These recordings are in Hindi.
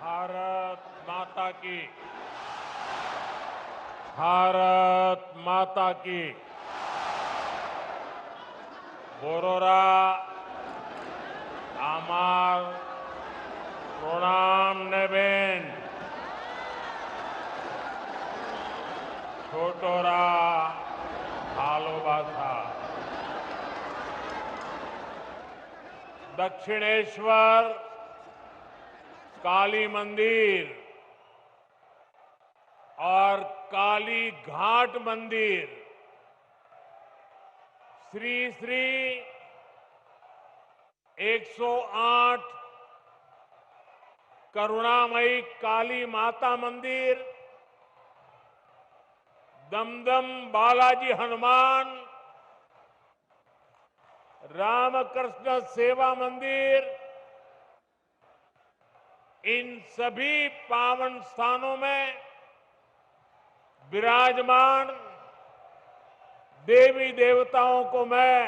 भारत माता की। भारत माता की। बोरोरा आमार प्रणाम नेबेन छोटोरा भालोबासा। दक्षिणेश्वर काली मंदिर और काली घाट मंदिर श्री श्री 108 करुणामयी काली माता मंदिर, दमदम बालाजी हनुमान, रामकृष्ण सेवा मंदिर, इन सभी पावन स्थानों में विराजमान देवी देवताओं को मैं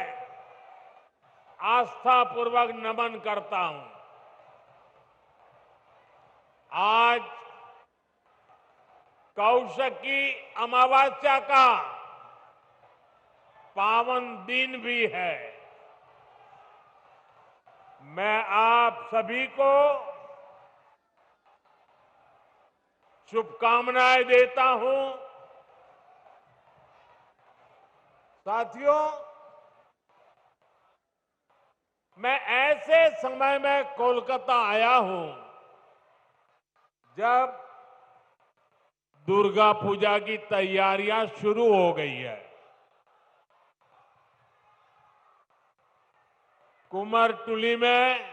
आस्थापूर्वक नमन करता हूं। आज कौशकी अमावस्या का पावन दिन भी है। मैं आप सभी को शुभकामनाएं देता हूं। साथियों, मैं ऐसे समय में कोलकाता आया हूं जब दुर्गा पूजा की तैयारियां शुरू हो गई है। कुमारटुली में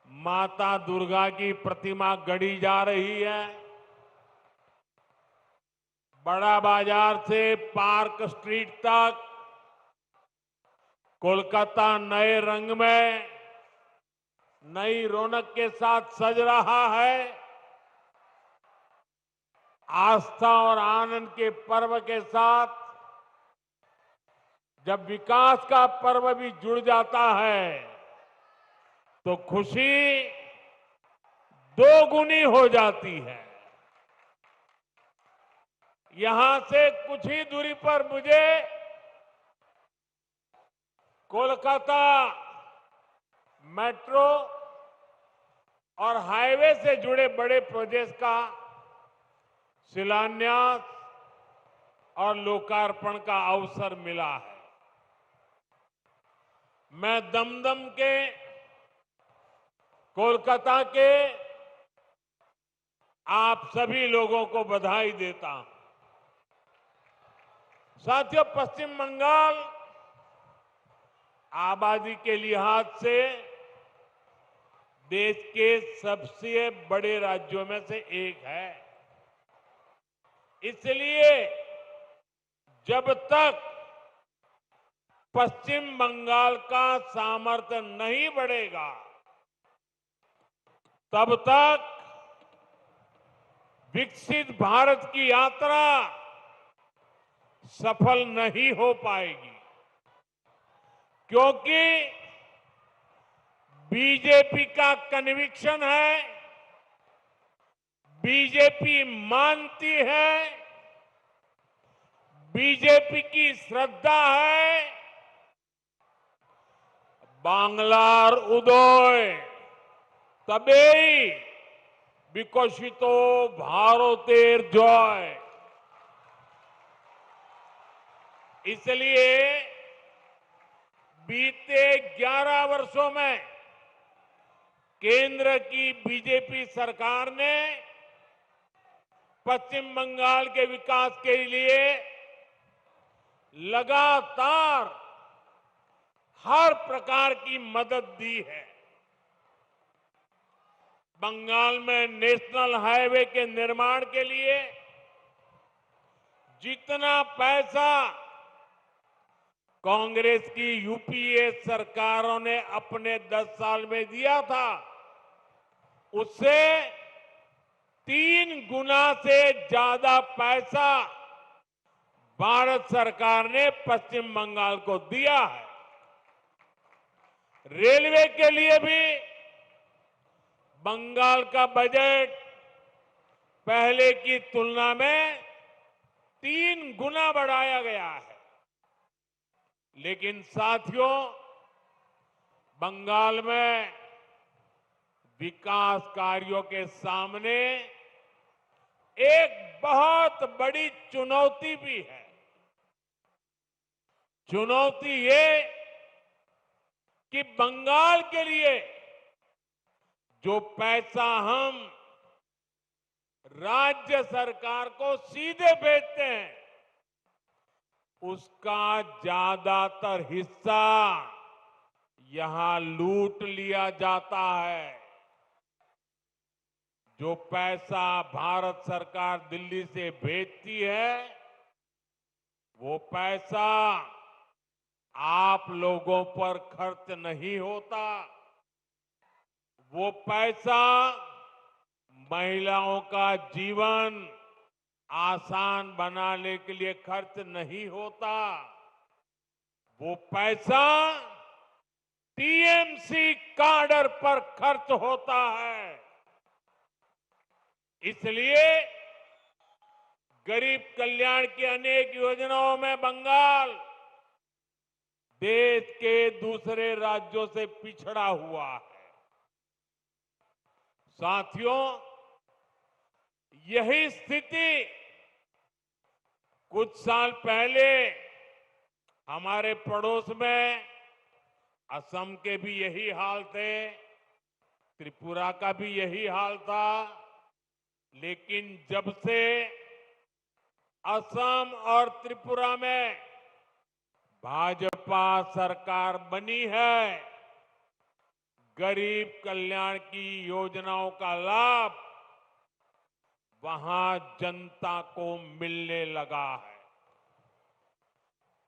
माता दुर्गा की प्रतिमा गढ़ी जा रही है। बड़ा बाजार से पार्क स्ट्रीट तक कोलकाता नए रंग में, नई रौनक के साथ सज रहा है। आस्था और आनंद के पर्व के साथ जब विकास का पर्व भी जुड़ जाता है तो खुशी दोगुनी हो जाती है। यहां से कुछ ही दूरी पर मुझे कोलकाता मेट्रो और हाईवे से जुड़े बड़े प्रोजेक्ट का शिलान्यास और लोकार्पण का अवसर मिला है। मैं दमदम के, कोलकाता के आप सभी लोगों को बधाई देता हूं। साथियों, पश्चिम बंगाल आबादी के लिहाज से देश के सबसे बड़े राज्यों में से एक है। इसलिए जब तक पश्चिम बंगाल का सामर्थ्य नहीं बढ़ेगा तब तक विकसित भारत की यात्रा सफल नहीं हो पाएगी, क्योंकि बीजेपी का कन्विक्शन है, बीजेपी मानती है, बीजेपी की श्रद्धा है, बांग्लार उदय तबेई विकसितो भारतेर जय। इसलिए बीते 11 वर्षों में केंद्र की बीजेपी सरकार ने पश्चिम बंगाल के विकास के लिए लगातार हर प्रकार की मदद दी है। बंगाल में नेशनल हाईवे के निर्माण के लिए जितना पैसा कांग्रेस की यूपीए सरकारों ने अपने 10 साल में दिया था, उससे 3 गुना से ज्यादा पैसा भारत सरकार ने पश्चिम बंगाल को दिया है। रेलवे के लिए भी बंगाल का बजट पहले की तुलना में 3 गुना बढ़ाया गया है। लेकिन साथियों, बंगाल में विकास कार्यों के सामने एक बहुत बड़ी चुनौती भी है। चुनौती ये कि बंगाल के लिए जो पैसा हम राज्य सरकार को सीधे भेजते हैं, उसका ज्यादातर हिस्सा यहां लूट लिया जाता है। जो पैसा भारत सरकार दिल्ली से भेजती है, वो पैसा आप लोगों पर खर्च नहीं होता। वो पैसा महिलाओं का जीवन आसान बनाने के लिए खर्च नहीं होता। वो पैसा टीएमसी काडर पर खर्च होता है। इसलिए गरीब कल्याण की अनेक योजनाओं में बंगाल देश के दूसरे राज्यों से पिछड़ा हुआ है। साथियों, यही स्थिति कुछ साल पहले हमारे पड़ोस में असम के भी यही हाल थे, त्रिपुरा का भी यही हाल था। लेकिन जब से असम और त्रिपुरा में भाजपा सरकार बनी है, गरीब कल्याण की योजनाओं का लाभ वहां जनता को मिलने लगा है।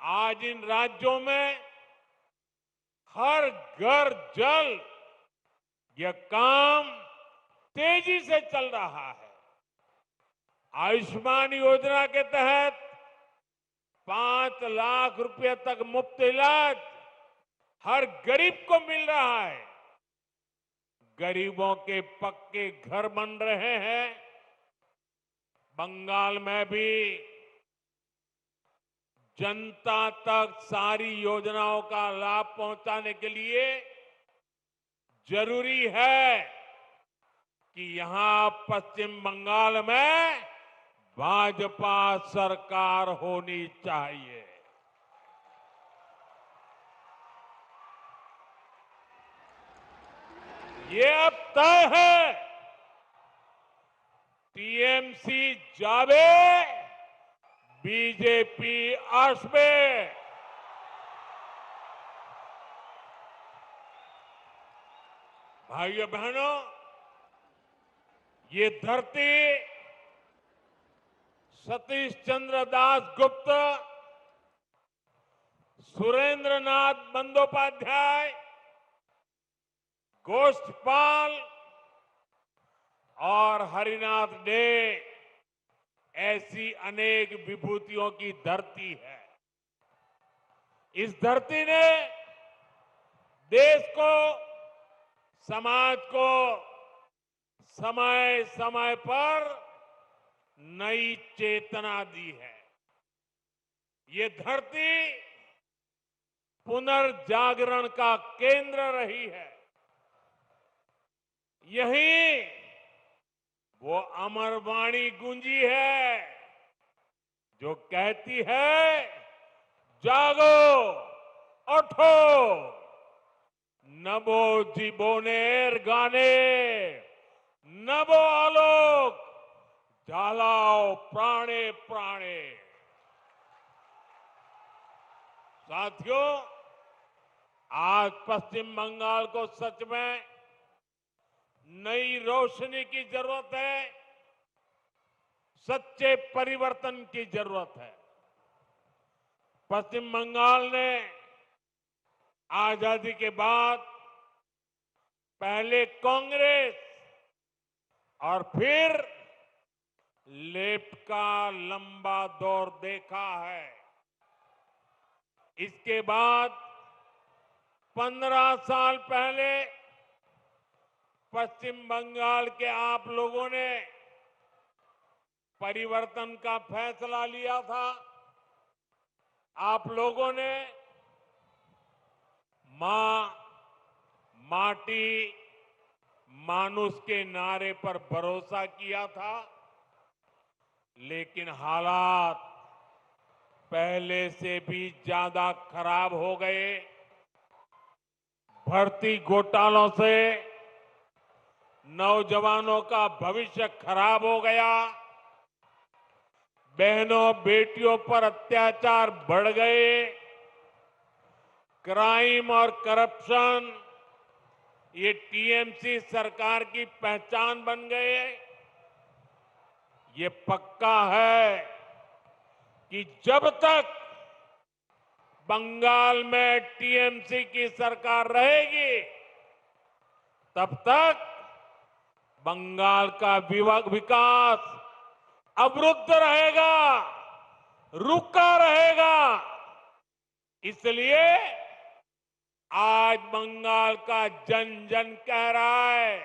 आज इन राज्यों में हर घर जल यह काम तेजी से चल रहा है। आयुष्मान योजना के तहत 5 लाख रुपए तक मुफ्त इलाज हर गरीब को मिल रहा है। गरीबों के पक्के घर बन रहे हैं। बंगाल में भी जनता तक सारी योजनाओं का लाभ पहुंचाने के लिए जरूरी है कि यहां पश्चिम बंगाल में भाजपा सरकार होनी चाहिए। ये अब तय है। टीएमसी जावे, बीजेपी आसबे। भाइयों बहनों, ये धरती सतीश चंद्र दास गुप्त, सुरेंद्र नाथ बंदोपाध्याय, गोष्ठपाल और हरिनाथ डे ऐसी अनेक विभूतियों की धरती है। इस धरती ने देश को, समाज को समय समय पर नई चेतना दी है। ये धरती पुनर्जागरण का केंद्र रही है। यही वो अमर वाणी गूंजी है जो कहती है, जागो, उठो, नभो जीवोनेर गाने, नभो आलोक, झालाओ प्राणे प्राणे। साथियों, आज पश्चिम बंगाल को सच में नई रोशनी की जरूरत है, सच्चे परिवर्तन की जरूरत है। पश्चिम बंगाल ने आजादी के बाद पहले कांग्रेस और फिर लेफ्ट का लंबा दौर देखा है। इसके बाद 15 साल पहले पश्चिम बंगाल के आप लोगों ने परिवर्तन का फैसला लिया था। आप लोगों ने मां, माटी, मानुष के नारे पर भरोसा किया था, लेकिन हालात पहले से भी ज्यादा खराब हो गए। भर्ती घोटालों से नौजवानों का भविष्य खराब हो गया। बहनों बेटियों पर अत्याचार बढ़ गए। क्राइम और करप्शन ये टीएमसी सरकार की पहचान बन गए। ये पक्का है कि जब तक बंगाल में टीएमसी की सरकार रहेगी, तब तक बंगाल का विकास अवरुद्ध रहेगा, रुका रहेगा। इसलिए आज बंगाल का जन जन कह रहा है,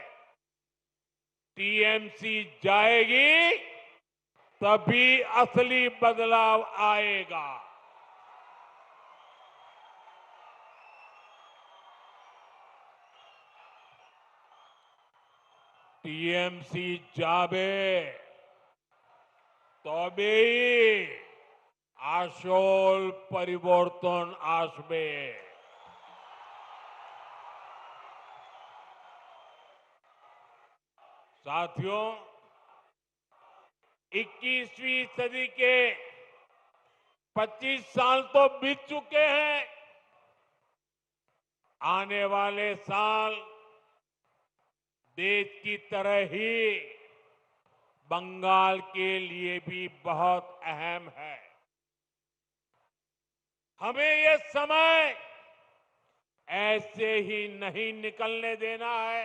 टीएमसी जाएगी तभी असली बदलाव आएगा। टीएमसी जाबे तबेई আসল পরিবর্তন আসবে। साथियों, 21वीं सदी के 25 साल तो बीत चुके हैं। आने वाले साल देश की तरह ही बंगाल के लिए भी बहुत अहम है। हमें ये समय ऐसे ही नहीं निकलने देना है।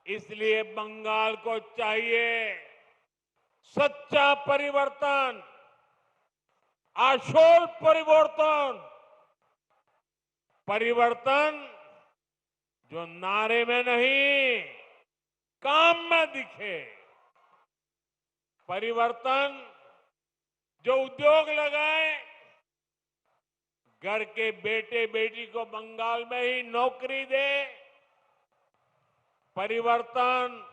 इसलिए बंगाल को चाहिए सच्चा परिवर्तन, आशोल परिवर्तन, परिवर्तन जो नारे में नहीं काम में दिखे, परिवर्तन जो उद्योग लगाए, घर के बेटे बेटी को बंगाल में ही नौकरी दे, परिवर्तन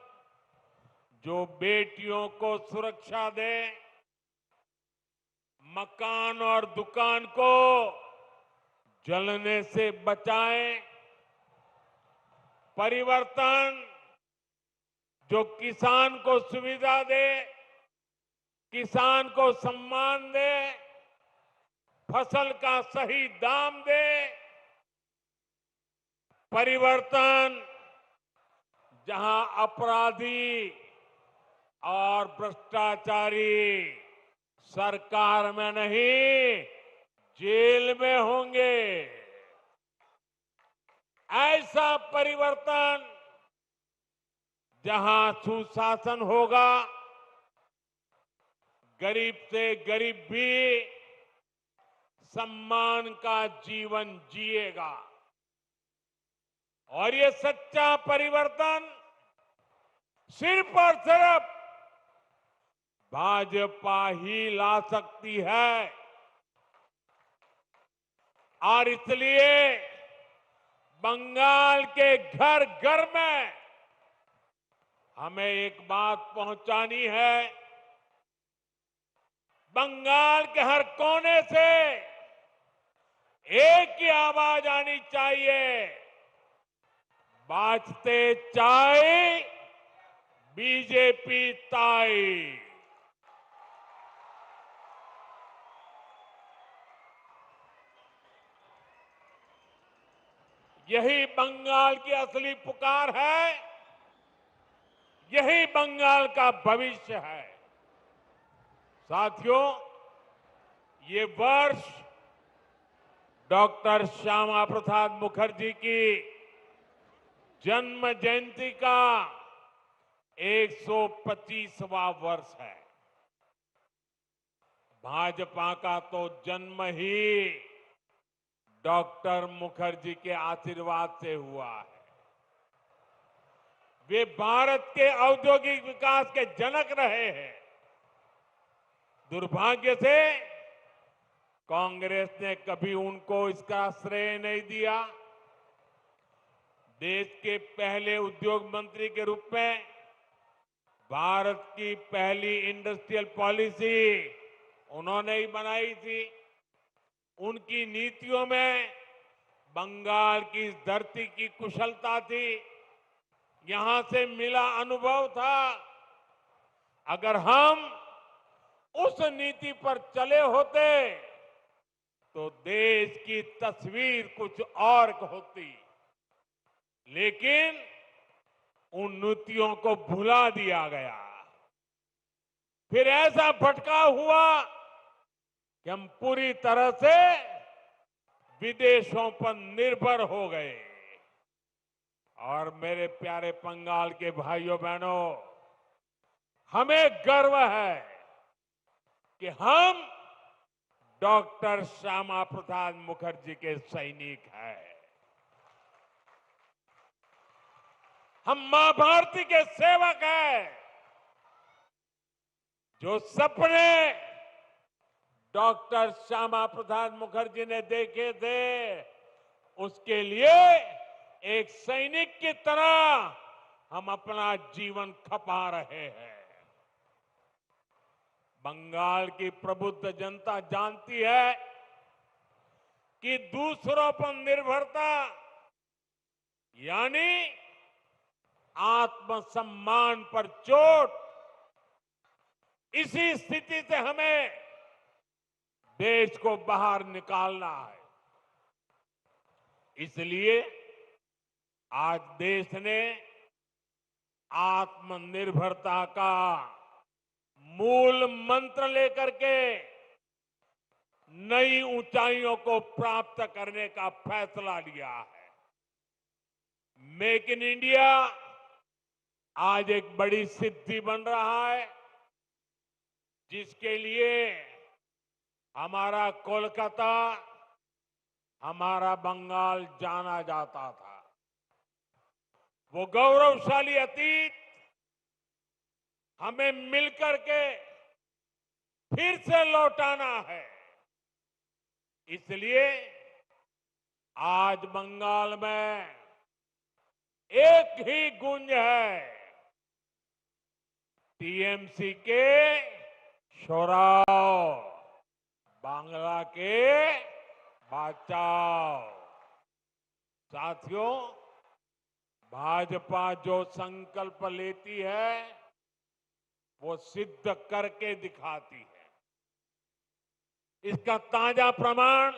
जो बेटियों को सुरक्षा दे, मकान और दुकान को जलने से बचाए, परिवर्तन जो किसान को सुविधा दे, किसान को सम्मान दे, फसल का सही दाम दे, परिवर्तन जहां अपराधी और भ्रष्टाचारी सरकार में नहीं जेल में होंगे, ऐसा परिवर्तन जहां सुशासन होगा, गरीब से गरीब भी सम्मान का जीवन जिएगा। और ये सच्चा परिवर्तन सिर्फ और सिर्फ भाजपा ही ला सकती है। और इसलिए बंगाल के घर घर में हमें एक बात पहुंचानी है। बंगाल के हर कोने से एक ही आवाज आनी चाहिए, बाजते चाय बीजेपी ताई। यही बंगाल की असली पुकार है, यही बंगाल का भविष्य है। साथियों, ये वर्ष डॉक्टर श्यामा प्रसाद मुखर्जी की जन्म जयंती का 125वां वर्ष है। भाजपा का तो जन्म ही डॉक्टर मुखर्जी के आशीर्वाद से हुआ है। वे भारत के औद्योगिक विकास के जनक रहे हैं। दुर्भाग्य से कांग्रेस ने कभी उनको इसका श्रेय नहीं दिया। देश के पहले उद्योग मंत्री के रूप में भारत की पहली इंडस्ट्रियल पॉलिसी उन्होंने ही बनाई थी। उनकी नीतियों में बंगाल की इस धरती की कुशलता थी, यहां से मिला अनुभव था। अगर हम उस नीति पर चले होते तो देश की तस्वीर कुछ और होती, लेकिन उन नीतियों को भुला दिया गया। फिर ऐसा भटकाव हुआ कि हम पूरी तरह से विदेशों पर निर्भर हो गए। और मेरे प्यारे बंगाल के भाइयों बहनों, हमें गर्व है कि हम डॉक्टर श्यामा प्रसाद मुखर्जी के सैनिक हैं। हम मां भारती के सेवक हैं। जो सपने डॉक्टर श्यामा प्रसाद मुखर्जी ने देखे थे, उसके लिए एक सैनिक की तरह हम अपना जीवन खपा रहे हैं। बंगाल की प्रबुद्ध जनता जानती है कि दूसरों पर निर्भरता यानी आत्मसम्मान पर चोट, इसी स्थिति से हमें देश को बाहर निकालना है। इसलिए आज देश ने आत्मनिर्भरता का मूल मंत्र लेकर के नई ऊंचाइयों को प्राप्त करने का फैसला लिया है। मेक इन इंडिया आज एक बड़ी सिद्धि बन रहा है, जिसके लिए हमारा कोलकाता, हमारा बंगाल जाना जाता था। वो गौरवशाली अतीत हमें मिलकर के फिर से लौटाना है। इसलिए आज बंगाल में एक ही गूंज है, टीएमसी के शोराव, बांग्ला के बचाओ। साथियों, भाजपा जो संकल्प लेती है वो सिद्ध करके दिखाती है। इसका ताजा प्रमाण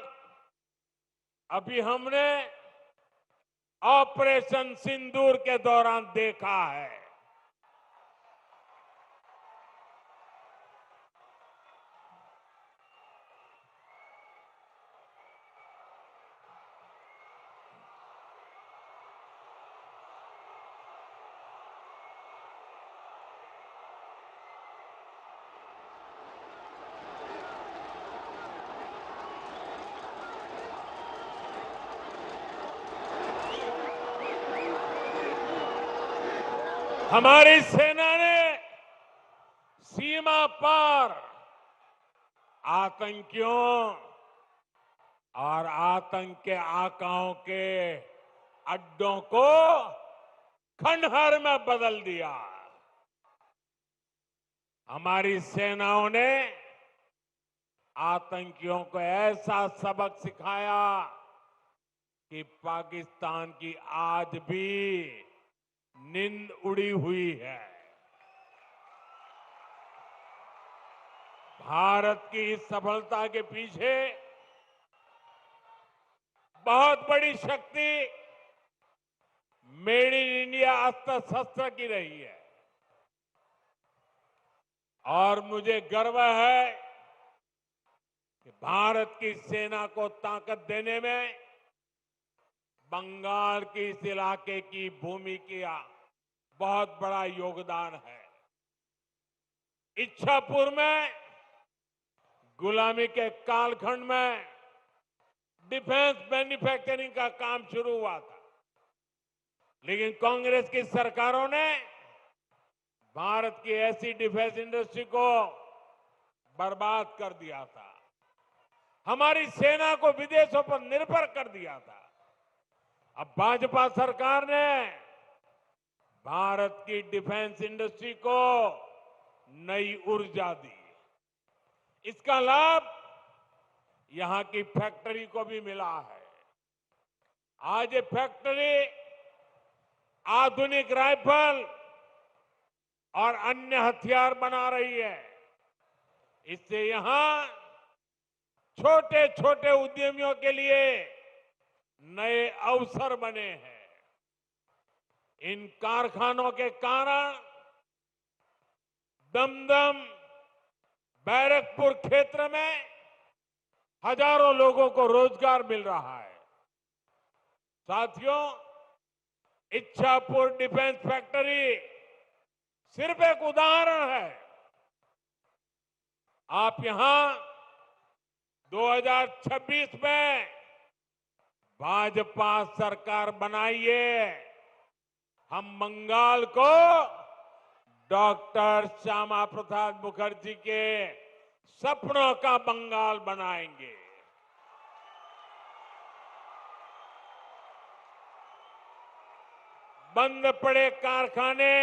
अभी हमने ऑपरेशन सिंदूर के दौरान देखा है। हमारी सेना ने सीमा पार आतंकियों और आतंक के आकाओं के अड्डों को खंडहर में बदल दिया। हमारी सेनाओं ने आतंकियों को ऐसा सबक सिखाया कि पाकिस्तान की आज भी नींद उड़ी हुई है। भारत की इस सफलता के पीछे बहुत बड़ी शक्ति मेड इन इंडिया अस्त्र शस्त्र की रही है। और मुझे गर्व है कि भारत की सेना को ताकत देने में बंगाल के इस इलाके की भूमि का बहुत बड़ा योगदान है। इच्छापुर में गुलामी के कालखंड में डिफेंस मैन्युफैक्चरिंग का काम शुरू हुआ था। लेकिन कांग्रेस की सरकारों ने भारत की ऐसी डिफेंस इंडस्ट्री को बर्बाद कर दिया था, हमारी सेना को विदेशों पर निर्भर कर दिया था। अब भाजपा सरकार ने भारत की डिफेंस इंडस्ट्री को नई ऊर्जा दी। इसका लाभ यहां की फैक्ट्री को भी मिला है। आज ये फैक्ट्री आधुनिक राइफल और अन्य हथियार बना रही है। इससे यहां छोटे छोटे उद्यमियों के लिए नए अवसर बने हैं। इन कारखानों के कारण दमदम, बैरकपुर क्षेत्र में हजारों लोगों को रोजगार मिल रहा है। साथियों, इच्छापुर डिफेंस फैक्ट्री सिर्फ एक उदाहरण है। आप यहां 2026 में भाजपा सरकार बनाइए, हम बंगाल को डॉक्टर श्यामा प्रसाद मुखर्जी के सपनों का बंगाल बनाएंगे। बंद पड़े कारखाने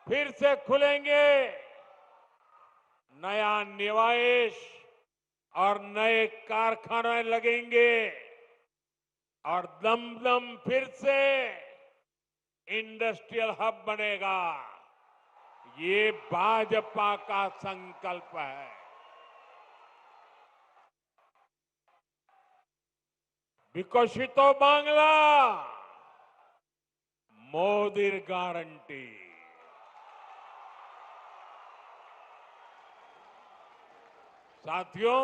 फिर से खुलेंगे, नया निवेश और नए कारखाने लगेंगे और दमदम फिर से इंडस्ट्रियल हब बनेगा। ये भाजपा का संकल्प है। विकसितो बांग्ला, मोदी गारंटी। साथियों,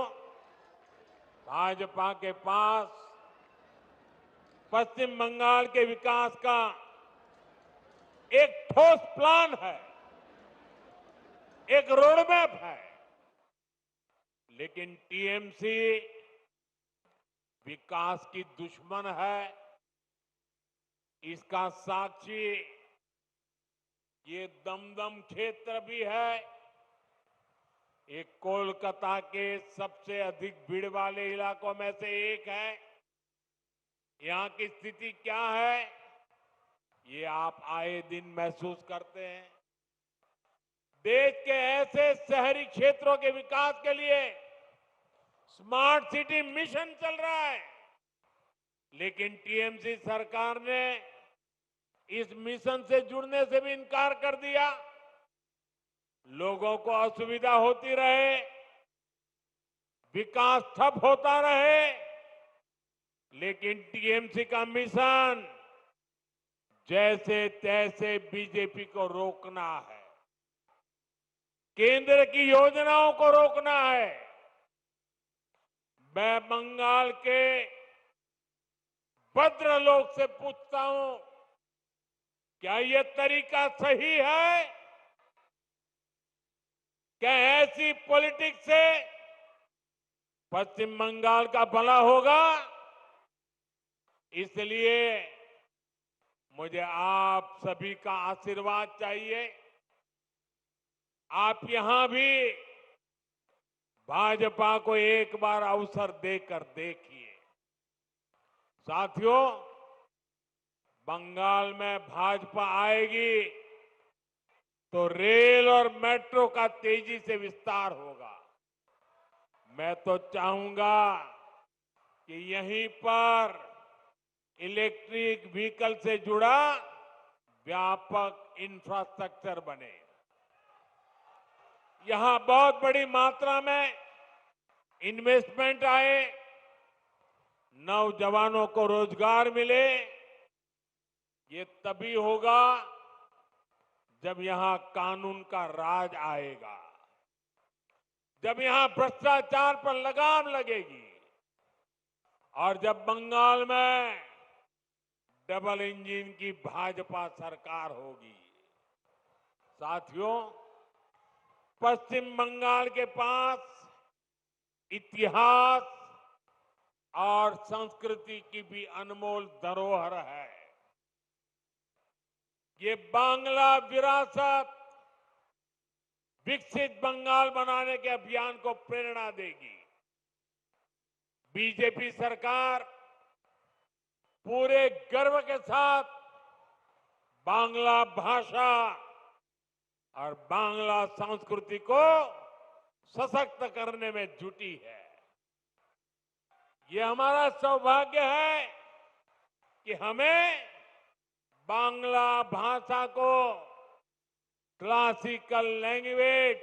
भाजपा के पास पश्चिम बंगाल के विकास का एक ठोस प्लान है, एक रोडमैप है। लेकिन टीएमसी विकास की दुश्मन है। इसका साक्षी ये दमदम क्षेत्र भी है। ये कोलकाता के सबसे अधिक भीड़ वाले इलाकों में से एक है। यहां की स्थिति क्या है, ये आप आए दिन महसूस करते हैं। देश के ऐसे शहरी क्षेत्रों के विकास के लिए स्मार्ट सिटी मिशन चल रहा है, लेकिन टीएमसी सरकार ने इस मिशन से जुड़ने से भी इनकार कर दिया। लोगों को असुविधा होती रहे, विकास ठप होता रहे, लेकिन टीएमसी का मिशन जैसे तैसे बीजेपी को रोकना है, केंद्र की योजनाओं को रोकना है। मैं बंगाल के भद्रलोक से पूछता हूं, क्या यह तरीका सही है? क्या ऐसी पॉलिटिक्स से पश्चिम बंगाल का भला होगा? इसलिए मुझे आप सभी का आशीर्वाद चाहिए। आप यहां भी भाजपा को एक बार अवसर देकर देखिए। साथियों, बंगाल में भाजपा आएगी तो रेल और मेट्रो का तेजी से विस्तार होगा। मैं तो चाहूंगा कि यहीं पर इलेक्ट्रिक व्हीकल से जुड़ा व्यापक इंफ्रास्ट्रक्चर बने। यहां बहुत बड़ी मात्रा में इन्वेस्टमेंट आए, नौजवानों को रोजगार मिले। ये तभी होगा जब यहां कानून का राज आएगा, जब यहां भ्रष्टाचार पर लगाम लगेगी और जब बंगाल में डबल इंजन की भाजपा सरकार होगी। साथियों, पश्चिम बंगाल के पास इतिहास और संस्कृति की भी अनमोल धरोहर है। ये बांग्ला विरासत विकसित बंगाल बनाने के अभियान को प्रेरणा देगी। बीजेपी सरकार पूरे गर्व के साथ बांग्ला भाषा और बांग्ला संस्कृति को सशक्त करने में जुटी है। ये हमारा सौभाग्य है कि हमें बांग्ला भाषा को क्लासिकल लैंग्वेज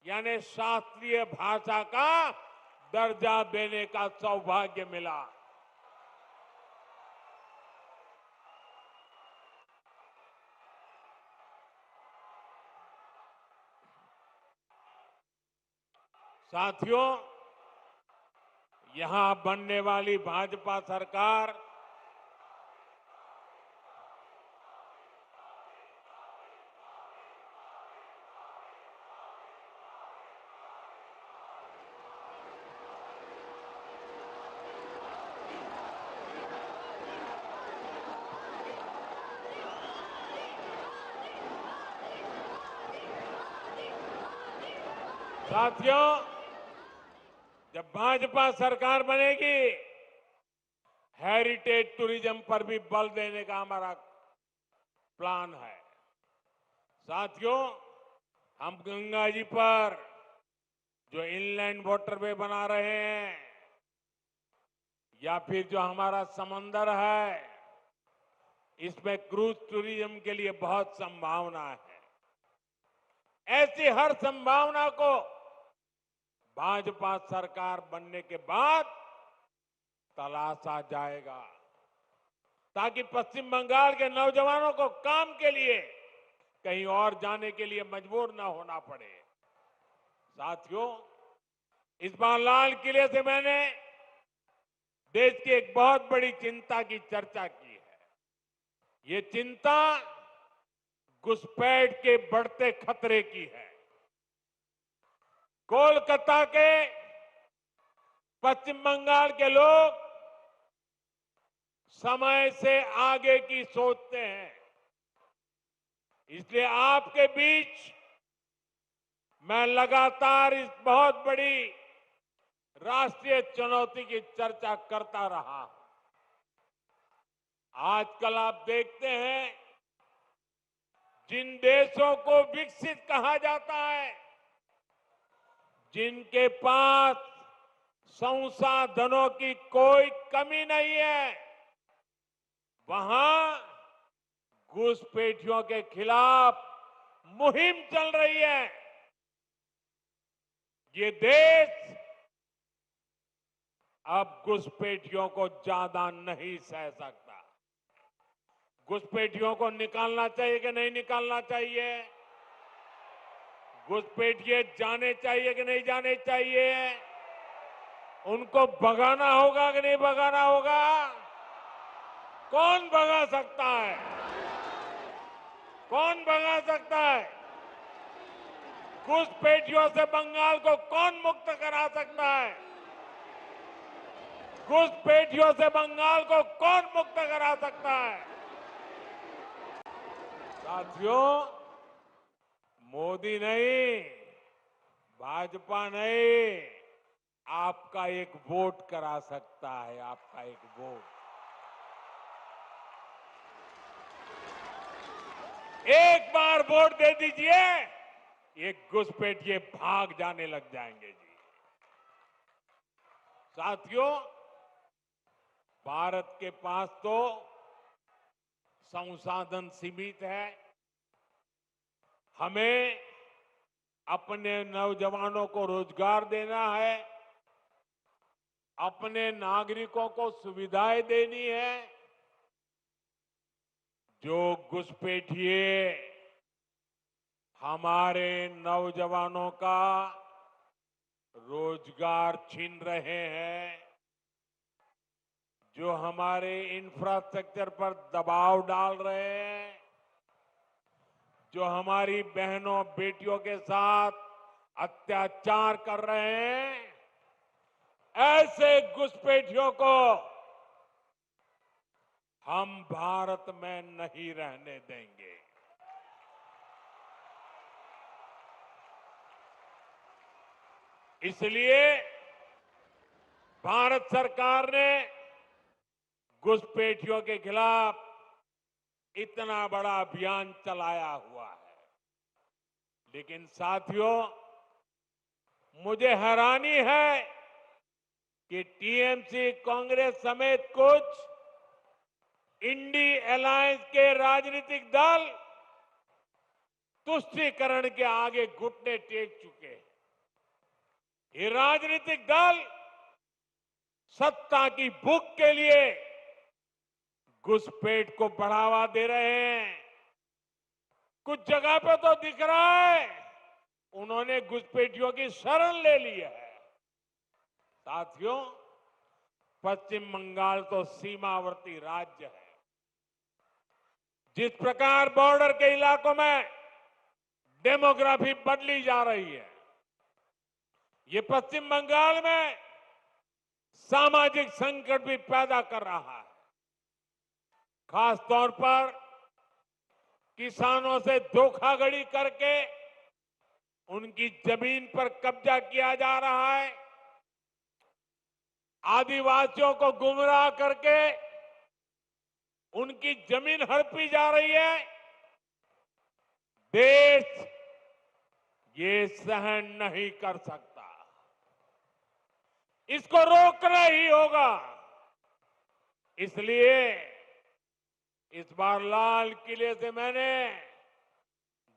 यानी शास्त्रीय भाषा का दर्जा देने का सौभाग्य मिला। साथियों, यहां बनने वाली भाजपा सरकार साथियों, जब भाजपा सरकार बनेगी, हेरिटेज टूरिज्म पर भी बल देने का हमारा प्लान है। साथियों, हम गंगा जी पर जो इनलैंड वाटरवे बना रहे हैं या फिर जो हमारा समंदर है, इसमें क्रूज टूरिज्म के लिए बहुत संभावना है। ऐसी हर संभावना को भाजपा सरकार बनने के बाद तलाशा जाएगा, ताकि पश्चिम बंगाल के नौजवानों को काम के लिए कहीं और जाने के लिए मजबूर न होना पड़े। साथियों, इस बार लाल किले से मैंने देश की एक बहुत बड़ी चिंता की चर्चा की है। ये चिंता घुसपैठ के बढ़ते खतरे की है। कोलकाता के पश्चिम बंगाल के लोग समय से आगे की सोचते हैं, इसलिए आपके बीच मैं लगातार इस बहुत बड़ी राष्ट्रीय चुनौती की चर्चा करता रहा हूं। आजकल आप देखते हैं, जिन देशों को विकसित कहा जाता है, जिनके पास संसाधनों की कोई कमी नहीं है, वहां घुसपैठियों के खिलाफ मुहिम चल रही है। ये देश अब घुसपैठियों को ज्यादा नहीं सह सकता। घुसपैठियों को निकालना चाहिए कि नहीं निकालना चाहिए? घुसपैठिए जाने चाहिए कि नहीं जाने चाहिए? उनको भगाना होगा कि नहीं भगाना होगा? कौन भगा सकता है? कौन भगा सकता है? घुसपैठियों से बंगाल को कौन मुक्त करा सकता है? घुसपैठियों से बंगाल को कौन मुक्त करा सकता है? साथियों, मोदी नहीं, भाजपा नहीं, आपका एक वोट करा सकता है। आपका एक वोट, एक बार वोट दे दीजिए, ये घुसपैठिए भाग जाने लग जाएंगे जी। साथियों, भारत के पास तो संसाधन सीमित है। हमें अपने नौजवानों को रोजगार देना है, अपने नागरिकों को सुविधाएं देनी है। जो घुसपैठिए हमारे नौजवानों का रोजगार छीन रहे हैं, जो हमारे इंफ्रास्ट्रक्चर पर दबाव डाल रहे हैं, जो हमारी बहनों बेटियों के साथ अत्याचार कर रहे हैं, ऐसे घुसपैठियों को हम भारत में नहीं रहने देंगे। इसलिए भारत सरकार ने घुसपैठियों के खिलाफ इतना बड़ा अभियान चलाया हुआ है। लेकिन साथियों, मुझे हैरानी है कि टीएमसी, कांग्रेस समेत कुछ इंडी अलायंस के राजनीतिक दल तुष्टीकरण के आगे घुटने टेक चुके हैं। ये राजनीतिक दल सत्ता की भूख के लिए घुसपैठ को बढ़ावा दे रहे हैं। कुछ जगह पे तो दिख रहा है उन्होंने घुसपैठियों की शरण ले ली है। साथियों, पश्चिम बंगाल तो सीमावर्ती राज्य है। जिस प्रकार बॉर्डर के इलाकों में डेमोग्राफी बदली जा रही है, ये पश्चिम बंगाल में सामाजिक संकट भी पैदा कर रहा है। खास तौर पर किसानों से धोखाधड़ी करके उनकी जमीन पर कब्जा किया जा रहा है। आदिवासियों को गुमराह करके उनकी जमीन हड़पी जा रही है। देश ये सहन नहीं कर सकता। इसको रोकना ही होगा। इसलिए इस बार लाल किले से मैंने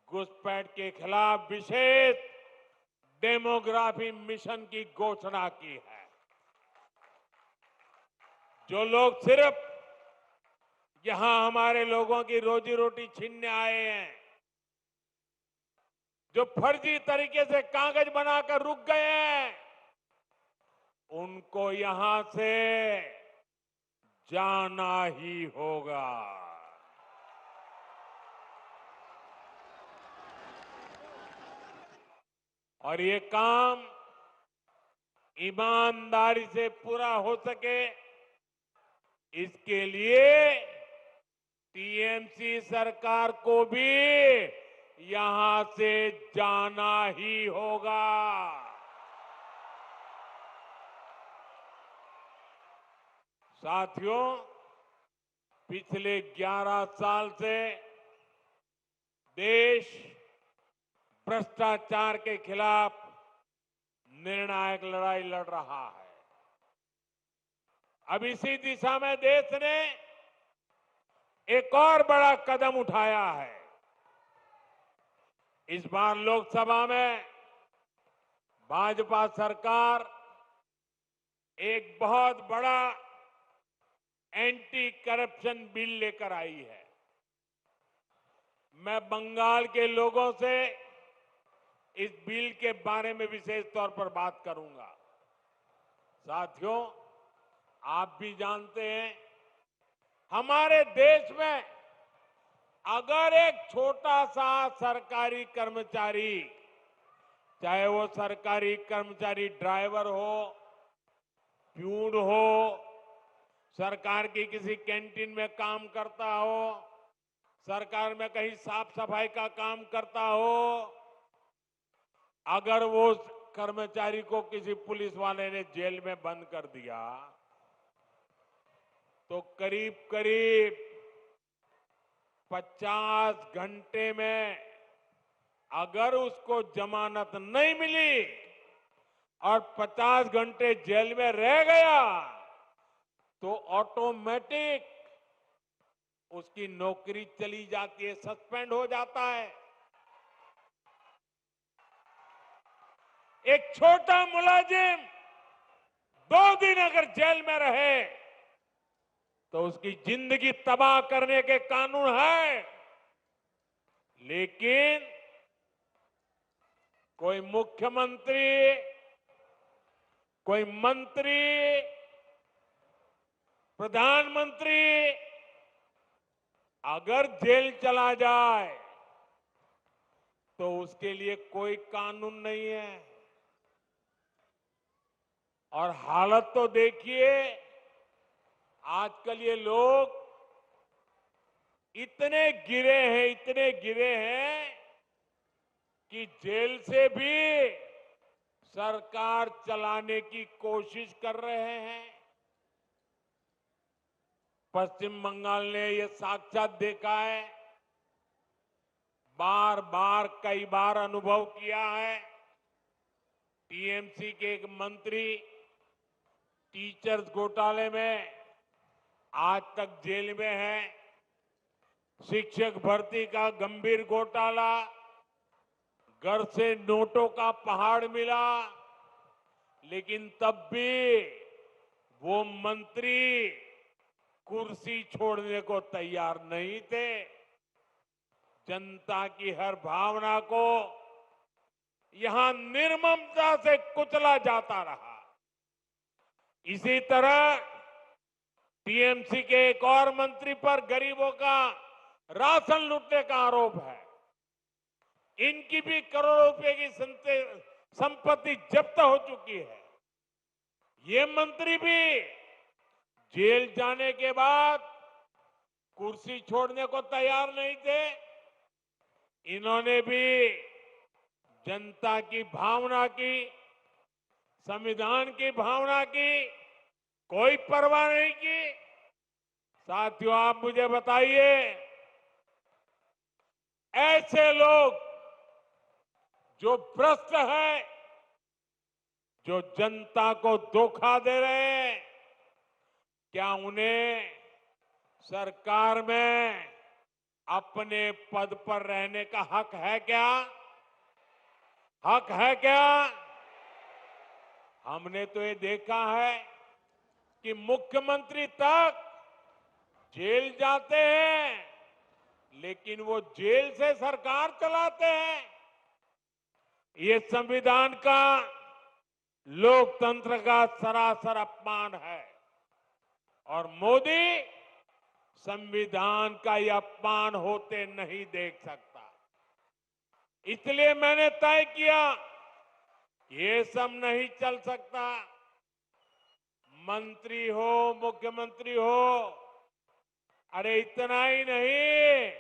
घुसपैठ के खिलाफ विशेष डेमोग्राफी मिशन की घोषणा की है। जो लोग सिर्फ यहां हमारे लोगों की रोजी रोटी छीनने आए हैं, जो फर्जी तरीके से कागज बनाकर रुक गए हैं, उनको यहां से जाना ही होगा। और ये काम ईमानदारी से पूरा हो सके, इसके लिए टीएमसी सरकार को भी यहां से जाना ही होगा। साथियों, पिछले 11 साल से देश भ्रष्टाचार के खिलाफ निर्णायक लड़ाई लड़ रहा है। अब इसी दिशा में देश ने एक और बड़ा कदम उठाया है। इस बार लोकसभा में भाजपा सरकार एक बहुत बड़ा एंटी करप्शन बिल लेकर आई है। मैं बंगाल के लोगों से इस बिल के बारे में विशेष तौर पर बात करूंगा। साथियों, आप भी जानते हैं, हमारे देश में अगर एक छोटा सा सरकारी कर्मचारी, चाहे वो सरकारी कर्मचारी ड्राइवर हो, प्यून हो, सरकार की किसी कैंटीन में काम करता हो, सरकार में कहीं साफ सफाई का काम करता हो, अगर वो कर्मचारी को किसी पुलिस वाले ने जेल में बंद कर दिया, तो करीब करीब 50 घंटे में अगर उसको जमानत नहीं मिली और 50 घंटे जेल में रह गया, तो ऑटोमेटिक उसकी नौकरी चली जाती है, सस्पेंड हो जाता है। एक छोटा मुलाजिम 2 दिन अगर जेल में रहे तो उसकी जिंदगी तबाह करने के कानून है। लेकिन कोई मुख्यमंत्री, कोई मंत्री, प्रधानमंत्री अगर जेल चला जाए तो उसके लिए कोई कानून नहीं है। और हालत तो देखिए, आजकल ये लोग इतने गिरे हैं कि जेल से भी सरकार चलाने की कोशिश कर रहे हैं। पश्चिम बंगाल ने ये साक्षात देखा है, बार बार कई बार अनुभव किया है। टीएमसी के एक मंत्री टीचर्स घोटाले में आज तक जेल में है। शिक्षक भर्ती का गंभीर घोटाला, घर से नोटों का पहाड़ मिला, लेकिन तब भी वो मंत्री कुर्सी छोड़ने को तैयार नहीं थे। जनता की हर भावना को यहां निर्ममता से कुचला जाता रहा। इसी तरह टीएमसी के एक और मंत्री पर गरीबों का राशन लूटने का आरोप है। इनकी भी करोड़ों रुपए की संपत्ति जब्त हो चुकी है। ये मंत्री भी जेल जाने के बाद कुर्सी छोड़ने को तैयार नहीं थे। इन्होंने भी जनता की भावना की, संविधान की भावना की कोई परवाह नहीं की। साथियों, आप मुझे बताइए, ऐसे लोग जो भ्रष्ट है, जो जनता को धोखा दे रहे हैं, क्या उन्हें सरकार में अपने पद पर रहने का हक है क्या? हक है क्या? हमने तो ये देखा है कि मुख्यमंत्री तक जेल जाते हैं, लेकिन वो जेल से सरकार चलाते हैं। ये संविधान का, लोकतंत्र का सरासर अपमान है और मोदी संविधान का यह अपमान होते नहीं देख सकता। इसलिए मैंने तय किया, ये सब नहीं चल सकता। मंत्री हो, मुख्यमंत्री हो, अरे इतना ही नहीं,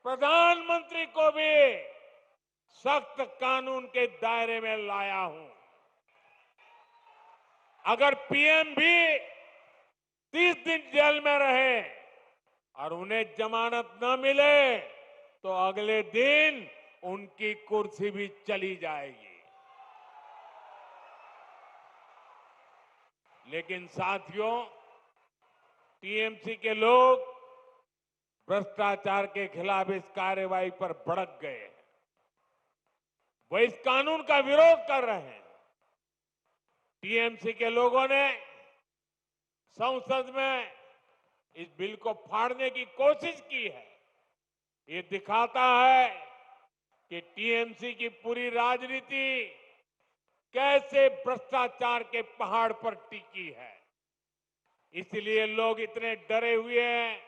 प्रधानमंत्री को भी सख्त कानून के दायरे में लाया हूं। अगर पीएम भी 30 दिन जेल में रहे और उन्हें जमानत न मिले तो अगले दिन उनकी कुर्सी भी चली जाएगी। लेकिन साथियों, टीएमसी के लोग भ्रष्टाचार के खिलाफ इस कार्रवाई पर भड़क गए। वो इस कानून का विरोध कर रहे हैं। टीएमसी के लोगों ने संसद में इस बिल को फाड़ने की कोशिश की है। ये दिखाता है कि टीएमसी की पूरी राजनीति कैसे भ्रष्टाचार के पहाड़ पर टिकी है। इसलिए लोग इतने डरे हुए हैं,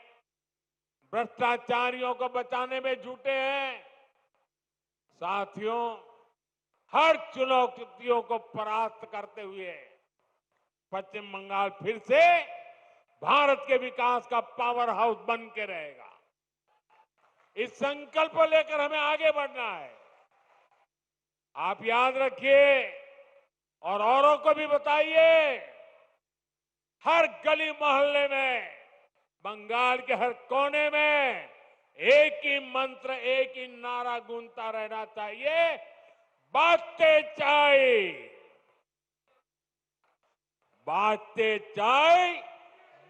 भ्रष्टाचारियों को बचाने में जुटे हैं। साथियों, हर चुनौतियों को परास्त करते हुए पश्चिम बंगाल फिर से भारत के विकास का पावर हाउस बन के रहेगा। इस संकल्प को लेकर हमें आगे बढ़ना है। आप याद रखिए और औरों को भी बताइए, हर गली मोहल्ले में, बंगाल के हर कोने में एक ही मंत्र, एक ही नारा गूंजता रहना चाहिए, बातें चाय, बातें चाय,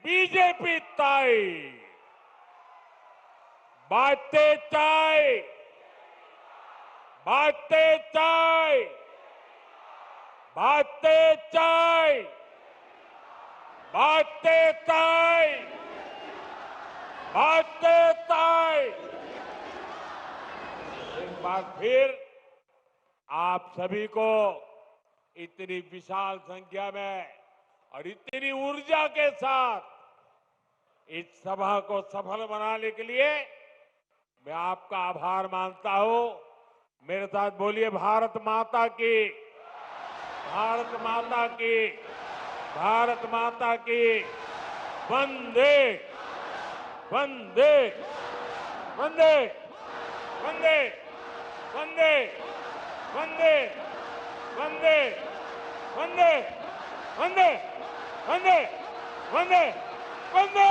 बीजेपी ताई, बातें चाय, बातें चाय, बातें चाय, बातें चाय, बातें चाय। एक बार फिर आप सभी को इतनी विशाल संख्या में और इतनी ऊर्जा के साथ इस सभा को सफल बनाने के लिए मैं आपका आभार मानता हूं। मेरे साथ बोलिए, भारत माता की, भारत माता की, भारत माता की, वंदे वंदे वंदे वंदे वंदे वंदे वंदे वंदे वंदे वंदे वंदे वंदे